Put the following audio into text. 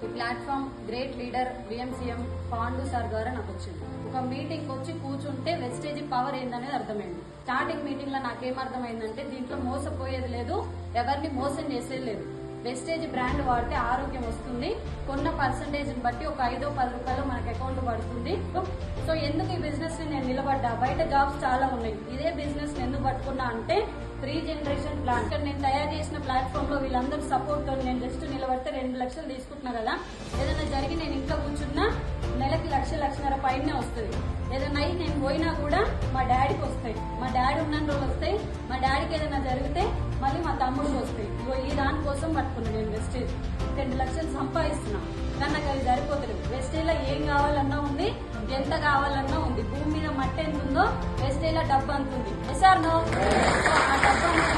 ఈ platform great leader విఎంసీఎం Pandu sir ద్వారా నాకు వచ్చింది. ఒక మీటింగ్ వచ్చి కూర్చుంటే వెస్టేజ్ పవర్ ఏందనేది అర్థమైంది. స్టార్టింగ్ మీటింగ్ లో నాకేం అర్థమైందంటే దీంట్లో మోసపోయేది లేదు, ఎవరిని మోసం చేసేది లేదు. వెస్టేజ్ బ్రాండ్ వాడితే ఆరోగ్యం వస్తుంది, కొన్న పర్సంటేజ్ బట్టి ఒక 5-10 రూపాయలు మనకి అకౌంట్ పడుతుంది. సో ఎందుకు ఈ బిజినెస్ ని నేను నిలబడ్డా? బయట జాబ్స్ చాలా ఉన్నాయి, ఇదే బిజినెస్ ఎందుకు పట్టుకున్నా అంటే 3 జనరేషన్ ప్లాన్. ఇక్కడ నేను తయారు చేసిన ప్లాట్ఫామ్ లో వీళ్ళందరూ సపోర్ట్ తో నేను జస్ట్ నిలబడితే 2 లక్షలు తీసుకుంటున్నా కదా. ఏదైనా జరిగి నేను ఇంట్లో కూర్చున్నా నెలకి 1-1.5 పైనే వస్తుంది. ఏదైనా అయ్యి నేను పోయినా కూడా మా డాడీకి వస్తాయి, మా డాడీ ఉన్న రోజులు వస్తాయి. మా డాడీకి ఏదైనా జరిగితే మళ్ళీ మా తమ్ముడికి వస్తాయి. ఈ దానికోసం పట్టుకున్నా నేను వెస్టేజ్. 2 లక్షలు సంపాదిస్తున్నా కానీ నాకు అది సరిపోతుంది. వెస్టేజ్ లో ఏం కావాలన్నా ఉంది, ఎంత కావాలన్నా ఉంది. భూమి మీద మట్టి ఎంత ఉందో వెస్టేజ్ లో డబ్బు అంత ఉంది. Yes or no? ఆ డబ్బు అంత